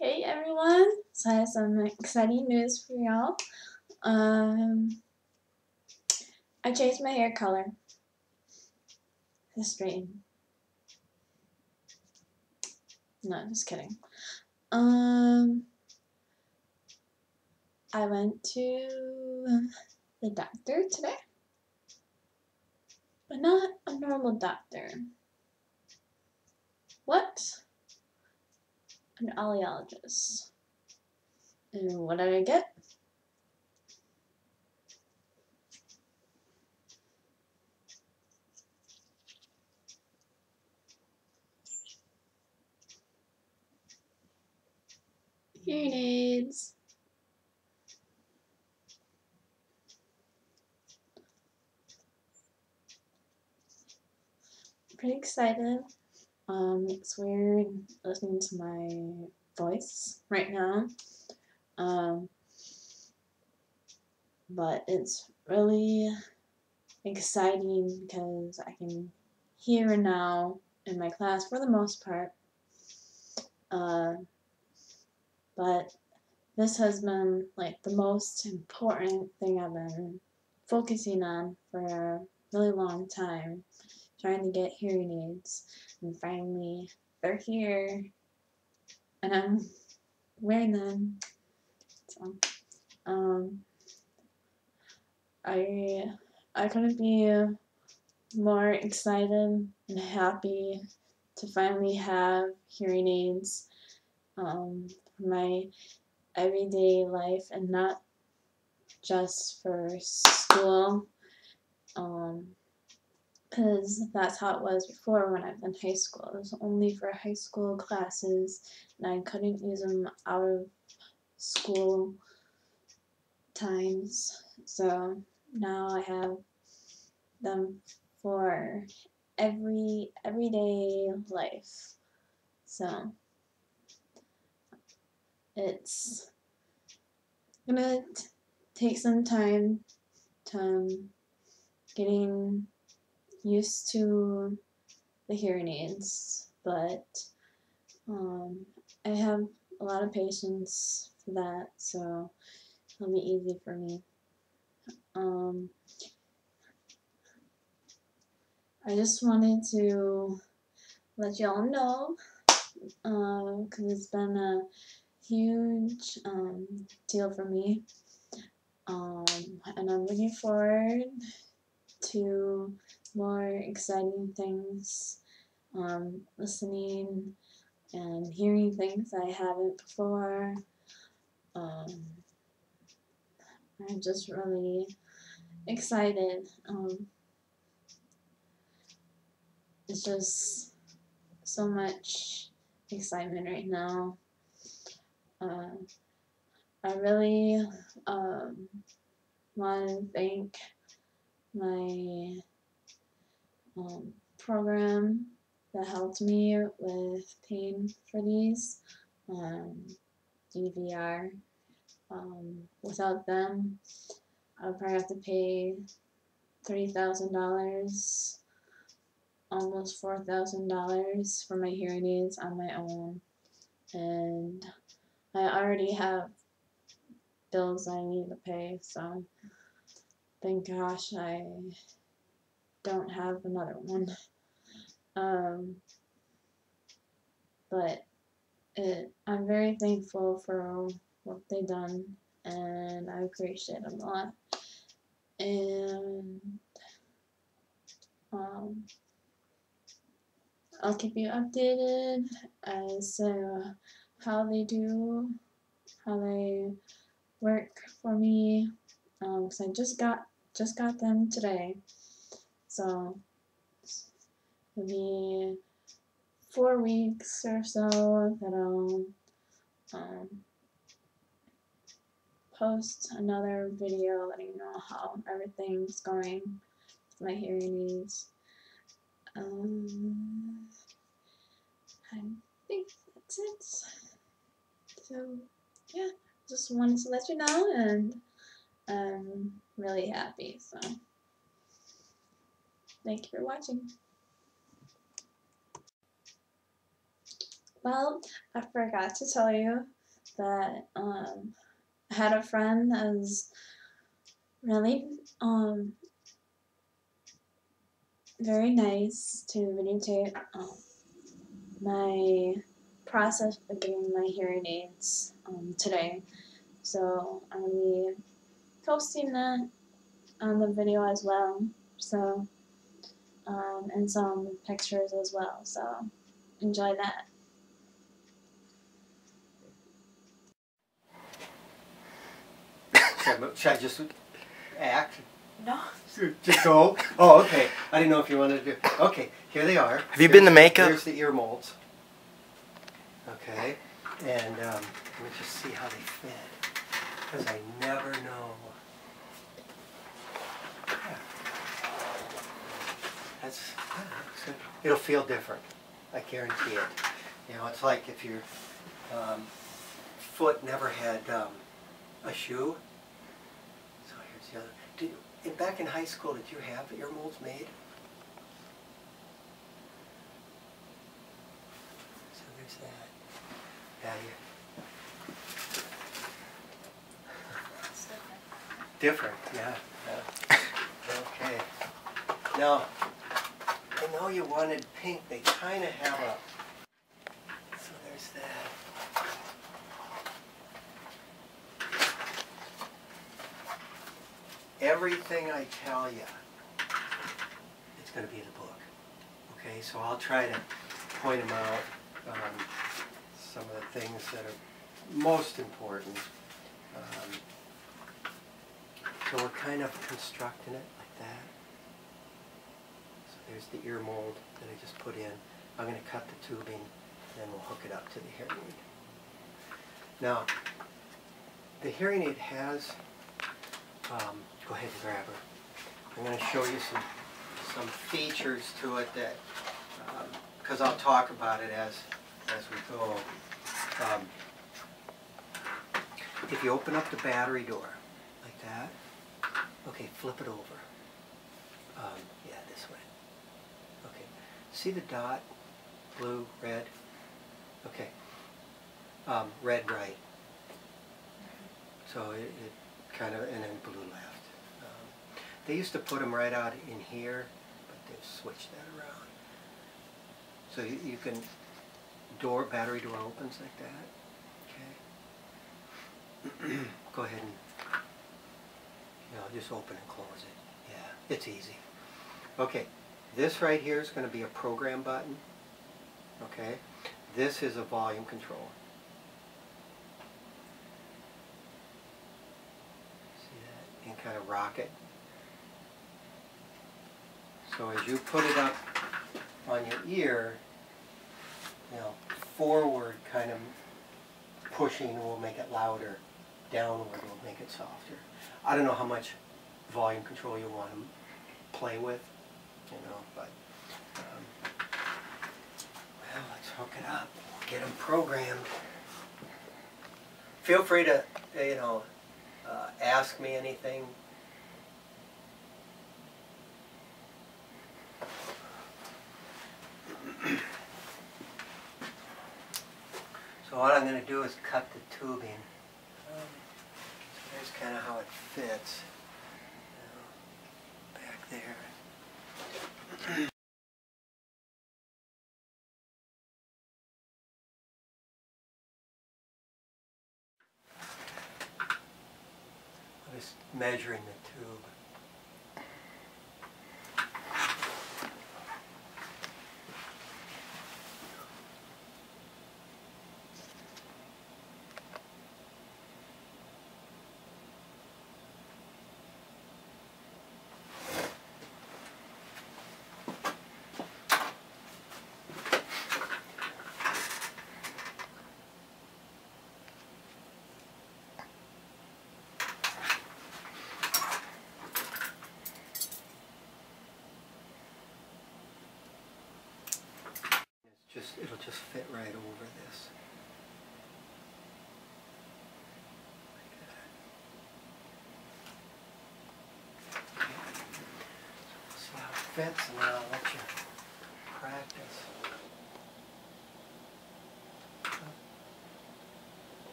Hey everyone, so I have some exciting news for y'all. I changed my hair color to straighten. No, just kidding. I went to the doctor today, but not a normal doctor. What? An audiologist. And what did I get? Hearing aids. Pretty excited. It's weird listening to my voice right now. But it's really exciting because I can hear now in my class for the most part. But this has been like the most important thing I've been focusing on for a really long time, trying to get hearing aids, and finally they're here and I'm wearing them. So, I couldn't be more excited and happy to finally have hearing aids for my everyday life and not just for school, because that's how it was before when I was in high school. It was only for high school classes and I couldn't use them out of school times. So now I have them for everyday life. So it's gonna take some time to getting used to the hearing aids, but I have a lot of patience for that, so it'll be easy for me. I just wanted to let y'all know, because it's been a huge deal for me, and I'm looking forward to more exciting things, listening and hearing things I haven't before. I'm just really excited. It's just so much excitement right now. I really want to thank my program that helped me with paying for these, DVR. Without them, I would probably have to pay $3,000, almost $4,000 for my hearing aids on my own, and I already have bills I need to pay, so thank gosh I don't have another one. But I'm very thankful for what they've done, and I appreciate them a lot. And I'll keep you updated as to how they work for me, because I just got them today, so it'll be 4 weeks or so that I'll post another video letting you know how everything's going with my hearing aids. I think that's it. So yeah, just wanted to let you know, and I'm really happy. So thank you for watching. Well, I forgot to tell you that I had a friend that was really very nice to videotape my process of getting my hearing aids today. So I'm gonna be posting that on the video as well. So and some pictures as well. So enjoy that. Should I just act? No. Just go? Oh, okay. I didn't know if you wanted to do... Okay, here they are. Have you been to makeup? Here's the ear molds. Okay, and let me just see how they fit. Because I never know. Yeah. That's good. It'll feel different. I guarantee it. You know, it's like if your foot never had a shoe. So here's the other. Back in high school, did you have ear molds made? So there's that. Yeah, different, yeah. Okay. Now, I know you wanted pink. They kind of have a... So there's that. Everything I tell you, it's going to be in the book. Okay, so I'll try to point them out, some of the things that are most important. So we're kind of constructing it like that. So there's the ear mold that I just put in. I'm going to cut the tubing, and then we'll hook it up to the hearing aid. Now, the hearing aid has... go ahead and grab her. I'm going to show you some features to it that, because I'll talk about it as we go. If you open up the battery door like that, okay, flip it over. Yeah, this way. Okay, see the dot, blue, red? Okay, red right. So it kind of, and then blue left. They used to put them right out in here, but they've switched that around. So you can, battery door opens like that. Okay. Go ahead and, just open and close it. Yeah, it's easy. Okay, this right here is going to be a program button. Okay, this is a volume control. See that? And kind of rock it. So as you put it up on your ear, forward kind of pushing will make it louder, downward will make it softer. I don't know how much volume control you want to play with, but well, let's hook it up, get them programmed. Feel free to, ask me anything. So what I'm going to do is cut the tubing. So there's kind of how it fits. Back there. I'm just measuring the tube. It'll just fit right over this. Like that. Okay. So we'll see how it fits, and then I'll let you practice.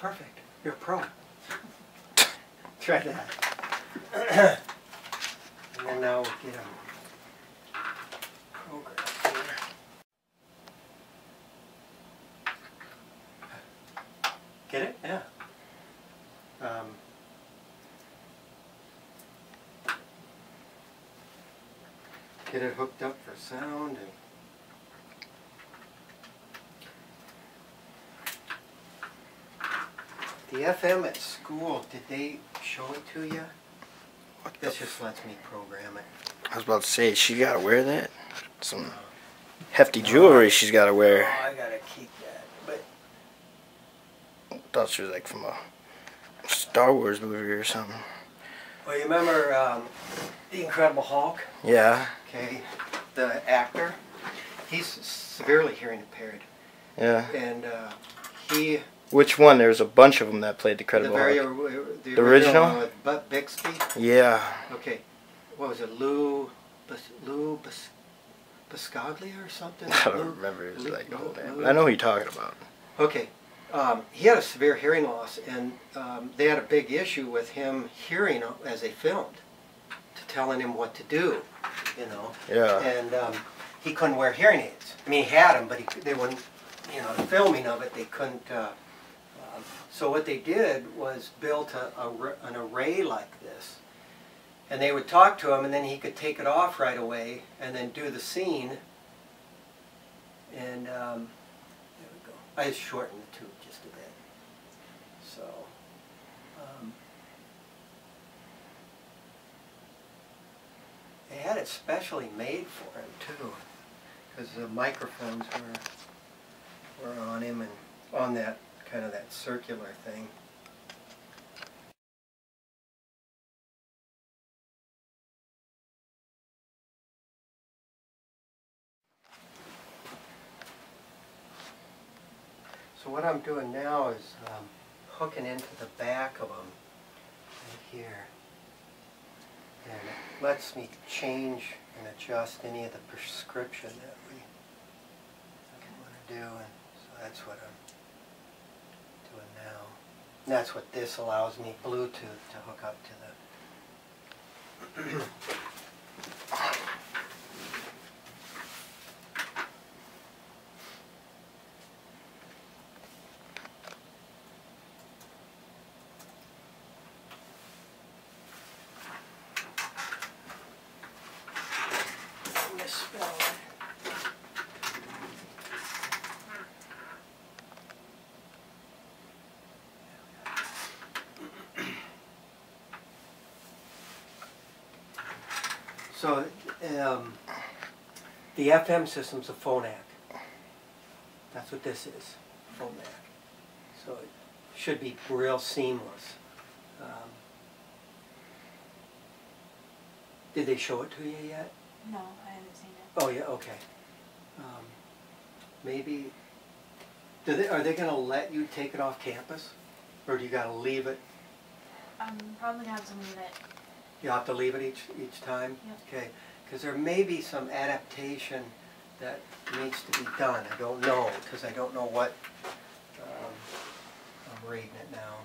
perfect. You're a pro. Try that. And then now we'll get them programmed here. Get it? Yeah. Get it hooked up for sound and the FM at school, did they show it to you? This just lets me program it. I was about to say, she gotta wear that? Some hefty jewelry she's gotta wear. Oh, I gotta keep that. But I thought she was like from a Star Wars movie or something. well, you remember The Incredible Hulk? Yeah. Okay, the actor, he's severely hearing impaired. Yeah. And he... Which one? There's a bunch of them that played the Incredible Hulk. The original one with Butt Bixby? Yeah. Okay, what was it, Lou Biscaglia or something? I don't remember his like the whole name, but I know who you're talking about. Okay, he had a severe hearing loss, and they had a big issue with him hearing as they filmed, to telling him what to do, you know. Yeah. And he couldn't wear hearing aids. I mean, he had them, but they wouldn't, you know, the filming of it, they couldn't. So what they did was built an array like this. And they would talk to him, and then he could take it off right away, and then do the scene. And there we go. I just shortened the tube just a bit. So, they had it specially made for him too, because the microphones were on him and on that kind of that circular thing. So what I'm doing now is hooking into the back of them right here. And it lets me change and adjust any of the prescription that we want to do. And so that's what I'm doing now. And that's what this allows me, Bluetooth, to hook up to the... misspelled. So, the FM system's a phonak. That's what this is, phonak. So it should be real seamless. Did they show it to you yet? No, I haven't seen it. Oh yeah, okay. Maybe, are they going to let you take it off campus? Or do you got to leave it? I'm probably gonna have to leave it. You have to leave it each time? Yep. Okay, because there may be some adaptation that needs to be done. I don't know, because I don't know what, I'm reading it now.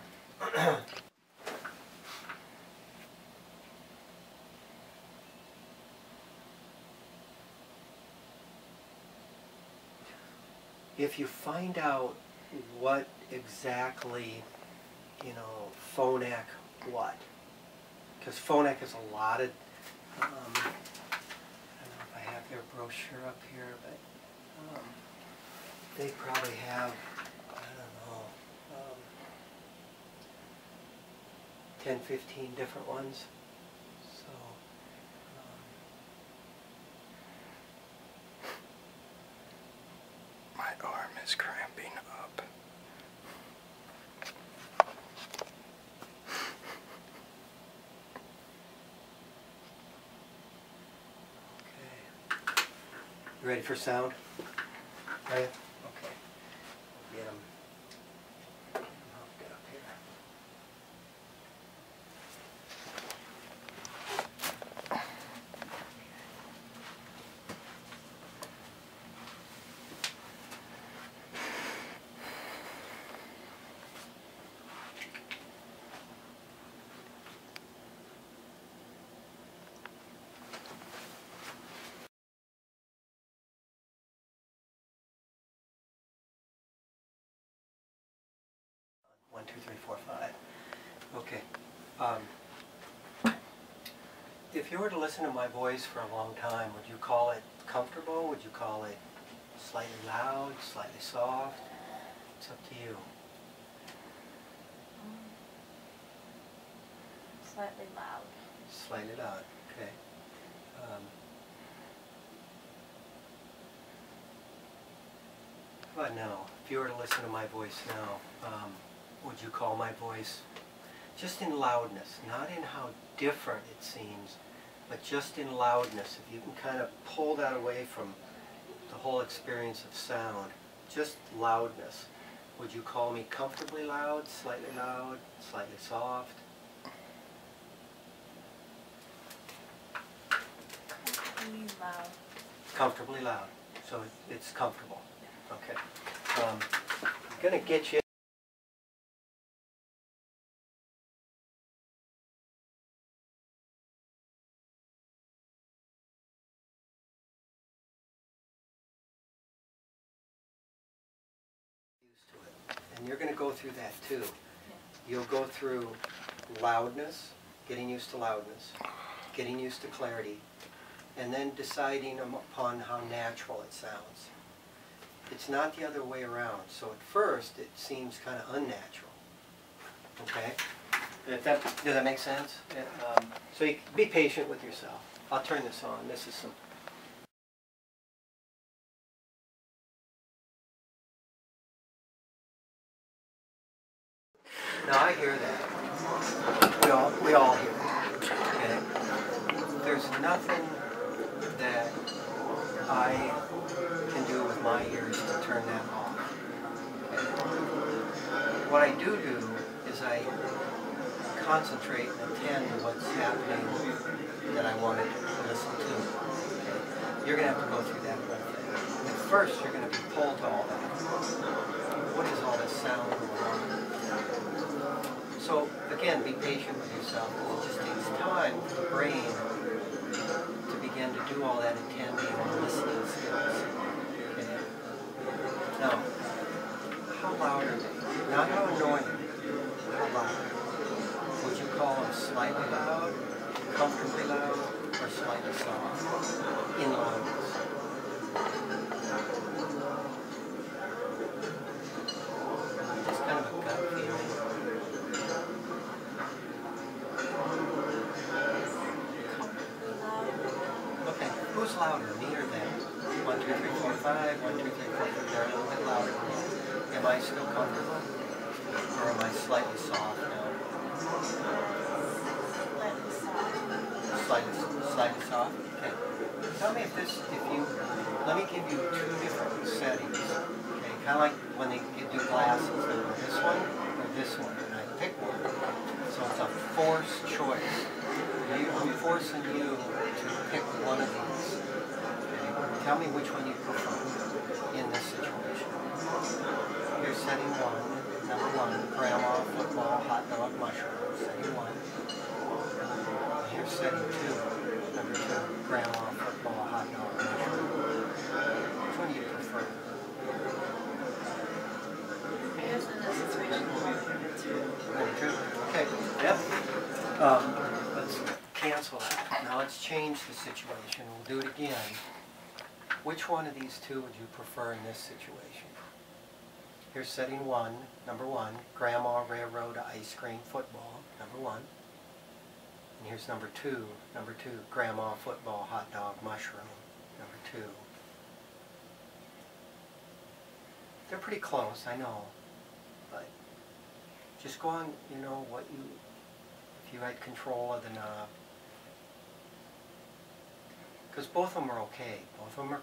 If you find out what exactly, you know, phonak what, because phonak is a lot of, I don't know if I have their brochure up here, but they probably have, I don't know, 10, 15 different ones. So, My arm is cramping up. okay. You ready for sound? Are you? Okay. Get them hooked up here. 2, 3, 4, 5. Okay. If you were to listen to my voice for a long time, would you call it comfortable? Would you call it slightly loud, slightly soft? It's up to you. Slightly loud. Slightly loud, okay. How about now? If you were to listen to my voice now, would you call my voice just in loudness, not in how different it seems, but just in loudness? If you can kind of pull that away from the whole experience of sound, just loudness. Would you call me comfortably loud, slightly soft? Comfortably loud. Comfortably loud. So it's comfortable. Okay. I'm going to get you used to it. And you're going to go through that too. You'll go through loudness, getting used to loudness, getting used to clarity, and then deciding upon how natural it sounds. It's not the other way around. So at first it seems kind of unnatural. Okay? Does that make sense? So you be patient with yourself. I'll turn this on. This is some. Now I hear that. We all hear it. Okay? There's nothing that I can do with my ears to turn that off. Okay? What I do is I concentrate and attend to what's happening that I wanted to listen to. Okay? You're going to have to go through that whole thing. At first, you're going to be pulled to all that. What is all this sound going on? So, again, be patient with yourself. It just takes time for the brain to begin to do all that attending and listening skills. Okay? Now, how loud are they? Not how annoying, how loud. Would you call them slightly loud, comfortably loud, or slightly soft in loudness? Just kind of a gut feeling. Okay, who's louder, me or them? 1, 2, 3, 4, 5, 1, 2, 3, 4, 5. They're a little bit louder. Am I still comfortable? Or am I slightly soft now? Slightly soft. Slightly soft? Okay. Tell me let me give you 2 different settings. Okay, kind of like when they do glasses. They go this one or this one, and I pick one. So it's a forced choice. I'm forcing you to pick one of these. Okay? Tell me which one you prefer in this situation. Here's setting 1. Number 1, grandma, football, hot dog, mushroom. Setting 1. Here's setting 2. Number 2, grandma, football, hot dog, mushroom. Which one do you prefer? I guess in this situation, number 2. Number 2. Okay. Yep. Let's cancel that. Now let's change the situation. We'll do it again. Which one of these 2 would you prefer in this situation? Here's setting 1, number 1, grandma, railroad, ice cream, football, number 1. And here's number 2, grandma, football, hot dog, mushroom, number 2. They're pretty close, I know, but just go on, if you had control of the knob. Because both of them are okay. Both of them are,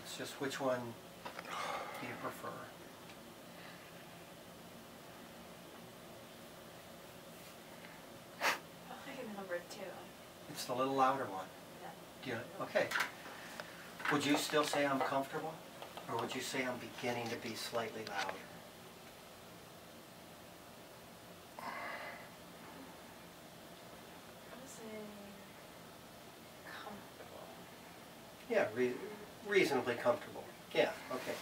it's just which one do you prefer? I think number 2. It's the little louder one. Yeah. Okay. Would you still say I'm comfortable? Or would you say I'm beginning to be slightly loud? I would say comfortable. Yeah, reasonably comfortable. Yeah, okay.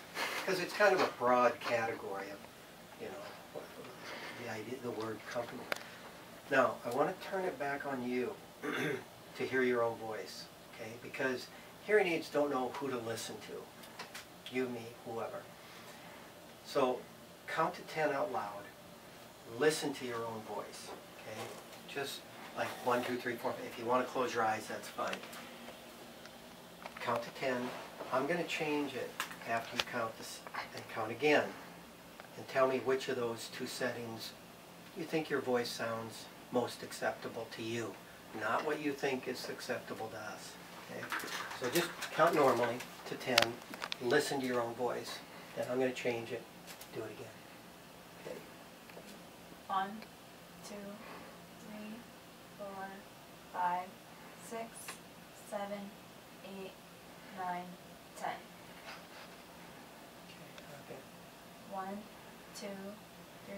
Because it's kind of a broad category of, the idea, the word comfortable. Now, I want to turn it back on you to hear your own voice, okay? Because hearing aids don't know who to listen to. You, me, whoever. So, count to 10 out loud. Listen to your own voice, okay? Just like 1, 2, 3, 4. If you want to close your eyes, that's fine. Count to 10. I'm going to change it after you count this and count again. And tell me which of those two settings you think your voice sounds most acceptable to you. Not what you think is acceptable to us. Okay? So just count normally to 10. Listen to your own voice. Then I'm going to change it. Do it again. Okay. 1, 2, 3, 4, 5, 6, 7, 8, 9, 10. Okay. 1, 2, 3,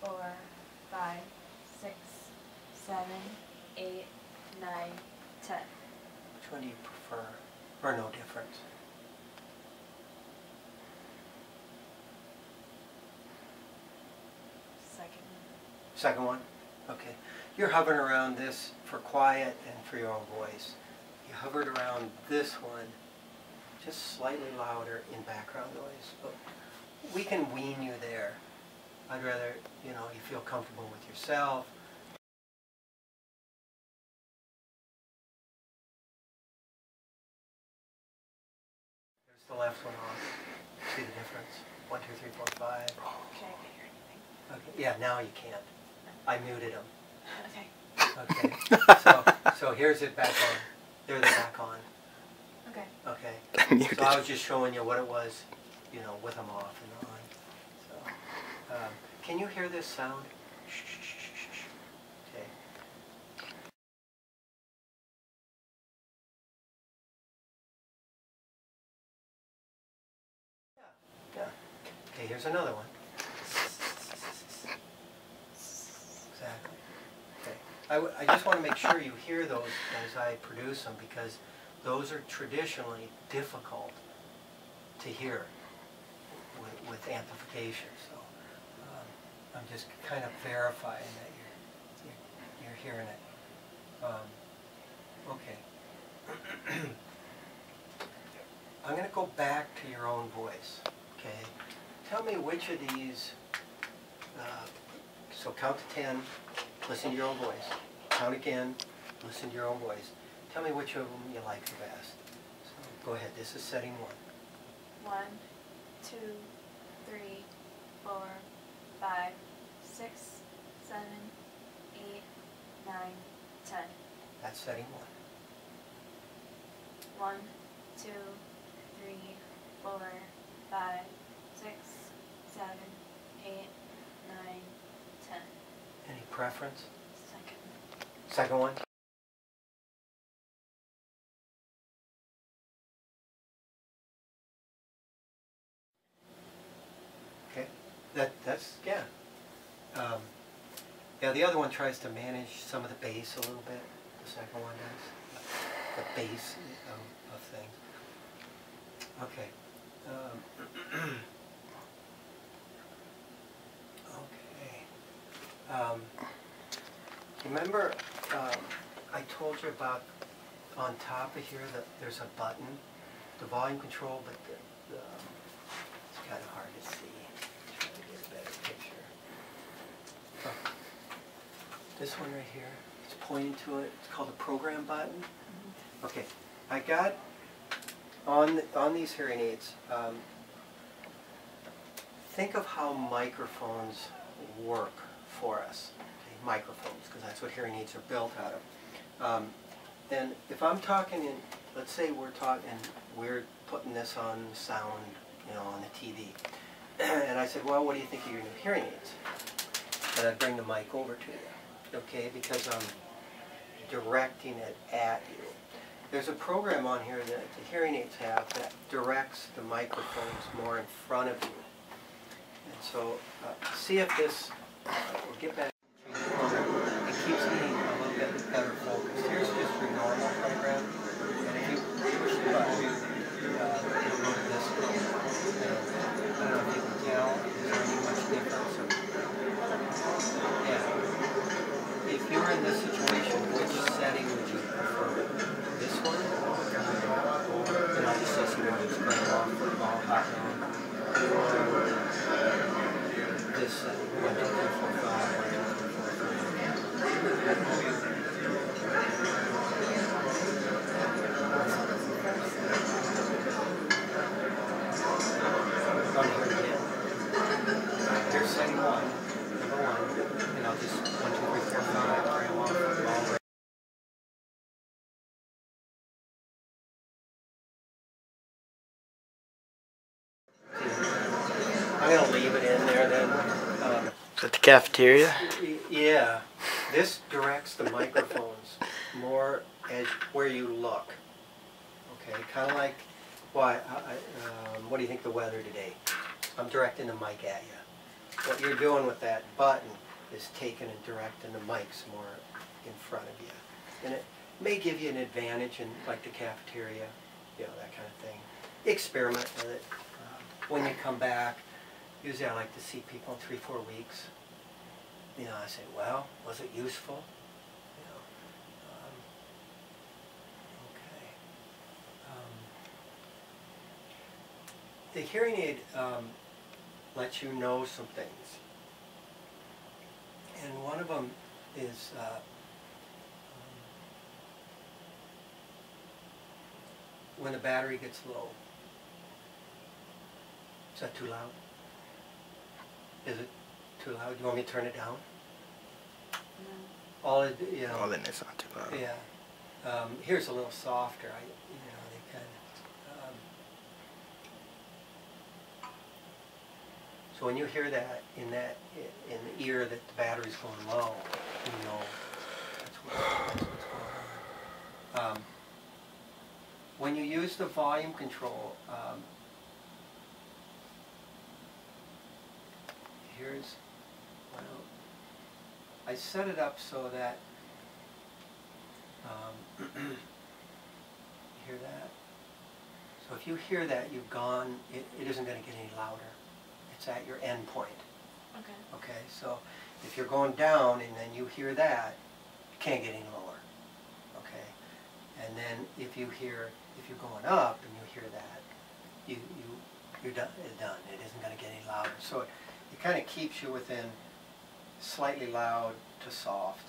4, 5, 6, 7, 8, 9, 10. Which one do you prefer? Or no difference? Second. Second one? Okay. You're hovering around this for quiet and for your own voice. You hovered around this one, just slightly louder in background noise. But we can wean you there. I'd rather, you know, you feel comfortable with yourself. There's the left one off. See the difference? 1, 2, 3, 4, 5. Okay, I can't hear anything. Okay. Yeah, now you can't. I muted them. Okay. Okay. So here's it back on. There they're back on. Okay. Okay. So I was just showing you what it was, you know, with them off and on. So, can you hear this sound? Shh, shh, shh, shh, shh. Okay. Yeah. Okay, here's another one. Exactly. Okay. I just want to make sure you hear those as I produce them, because those are traditionally difficult to hear with amplification. So I'm just kind of verifying that you're hearing it. Okay. I'm going to go back to your own voice. Okay. Tell me which of these. So count to 10. Listen to your own voice. Count again. Listen to your own voice. Tell me which of them you like the best. So go ahead. This is setting 1. 1, 2, 3, 4, 5, 6, 7, 8, 9, 10. That's setting 1, 2, 3, 4, 5, 6, 7, 8, 9, 10. 1. Any preference? Second. Second one? Okay. That's yeah. Yeah, the other one tries to manage some of the bass a little bit. The second one does. The bass of things. Okay. Okay. Remember, I told you about on top of here that there's a button, the volume control, but it's kind of hard to see. Try to get a better picture. Oh. This one right here, it's pointing to it. It's called a program button. Okay, I got on these hearing aids. Think of how microphones work for us. Okay, microphones, because that's what hearing aids are built out of. And if I'm talking in, let's say we're putting this on sound, you know, on the TV. And I said, well, what do you think of your new hearing aids? And I'd bring the mic over to you, okay, because I'm directing it at you. There's a program on here that the hearing aids have that directs the microphones more in front of you. And so, see if this, we'll get back to the program. It keeps me a little bit better focused. Here's just your normal program, and if you push the button, it'll go to this one. And I don't know if you can tell, is there any much difference? Want to hear it again? Here's setting one, number one, and I'll just 1, 2, 3, 4, 5, trail off all the way. I'm going to leave it in there then. Is that the cafeteria? Yeah, this directs the microphones more as where you look. Okay, kind of like, what do you think the weather today? I'm directing the mic at you. What you're doing with that button is taking and directing the mics more in front of you. And it may give you an advantage in like the cafeteria, you know, that kind of thing. Experiment with it. When you come back, usually I like to see people in 3, 4 weeks. You know, I say, well, was it useful? You know, okay. The hearing aid lets you know some things. And one of them is when the battery gets low. Is that too loud? Is it too loud? Do you want me to turn it down? No. All it, you know. Oh, then it's not too loud. Yeah. Here's a little softer. They kind of. So when you hear that in the ear that the battery's going low, you know that's what's going on. When you use the volume control, here's, well, I set it up so that, hear that? So if you hear that, you've gone, it isn't going to get any louder. It's at your end point. Okay. Okay, so if you're going down and then you hear that, you can't get any lower. Okay, and then if you're going up and you hear that, you're done. It's done. It isn't going to get any louder. So it kind of keeps you within slightly loud to soft.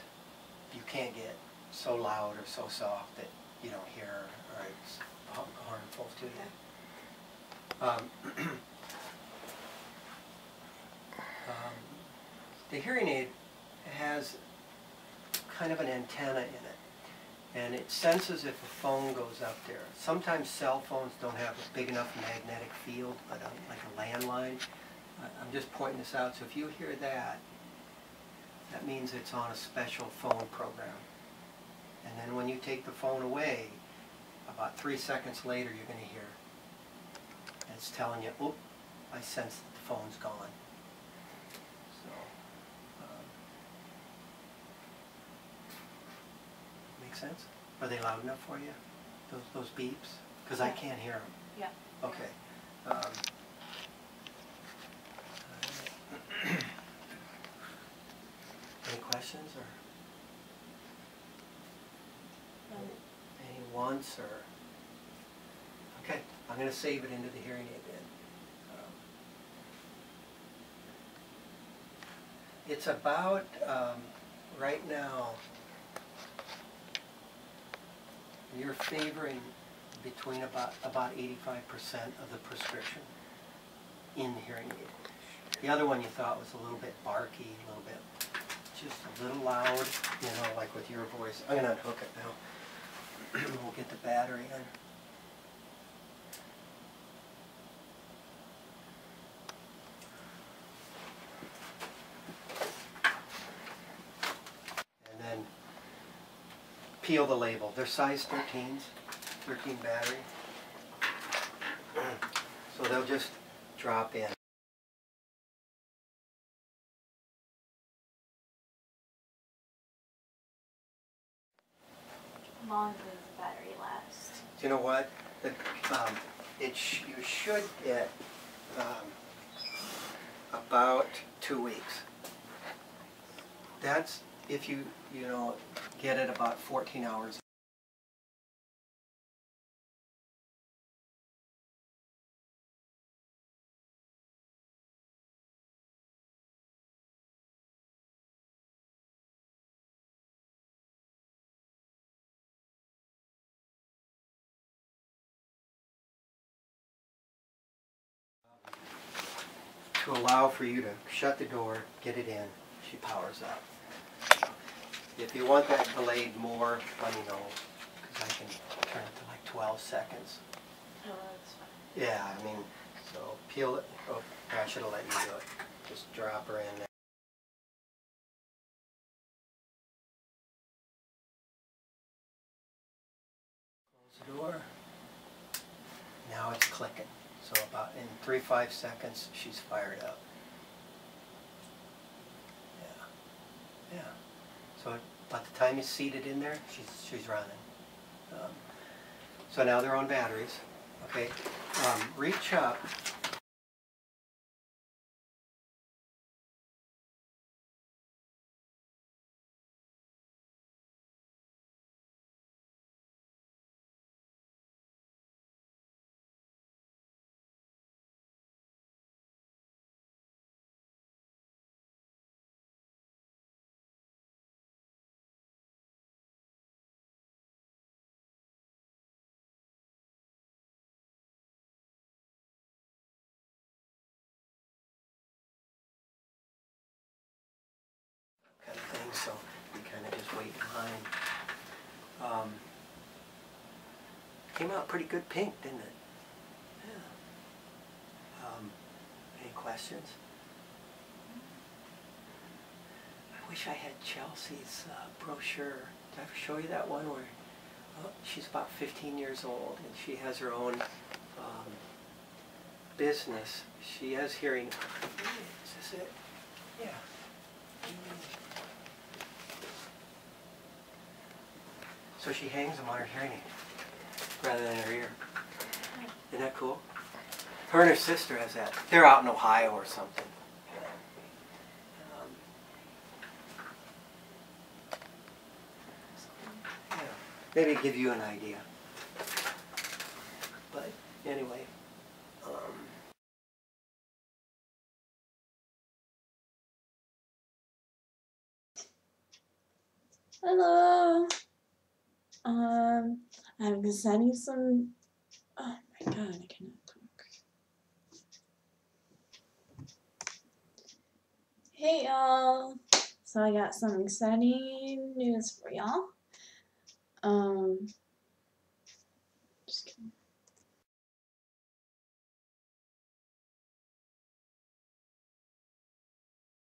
You can't get so loud or so soft that you don't hear or it's harmful to you. The hearing aid has kind of an antenna in it, and it senses if a phone goes up there. Sometimes cell phones don't have a big enough magnetic field, but like a landline. I'm just pointing this out, so if you hear that, that means it's on a special phone program. And then when you take the phone away, about 3 seconds later you're going to hear, and it's telling you, oop, I sense that the phone's gone. So, make sense? Are they loud enough for you, those beeps? Because I can't hear them. Yeah. Okay. Any questions or any wants or? Okay, I'm going to save it into the hearing aid then. It's about right now. You're favoring between about 85% of the prescription in the hearing aid. The other one you thought was a little bit barky, a little bit, just a little loud, you know, like with your voice. I'm going to unhook it now. We'll get the battery in. And then peel the label. They're size 13s, 13 battery. So they'll just drop in. How long does the battery last? You know what? You should get about 2 weeks. That's if you get it about 14 hours to allow for you to shut the door, get it in, she powers up. If you want that delayed more, let me know, because I can turn it to like 12 seconds. Oh, that's fine. Yeah, I mean, so peel it. Oh, I should have let you do it. Just drop her in there. Close the door. Now it's clicking. So about in 3-5 seconds, she's fired up. Yeah, yeah. So by the time you seat it in there, she's running. So now they're on batteries. Okay, reach up. Kind of thing, so you kind of just wait behind. Came out pretty good pink, didn't it? Yeah. Any questions? I wish I had Chelsea's brochure. Did I ever show you that one where she's about 15 years old and she has her own business? She has hearing. Is this it? Yeah. So she hangs them on her hearing aid rather than her ear. Isn't that cool? Her and her sister has that. They're out in Ohio or something. Yeah, maybe give you an idea. But anyway. Hello. I'm gonna send you some. Oh my god, I cannot talk. Hey y'all. So I got some exciting news for y'all.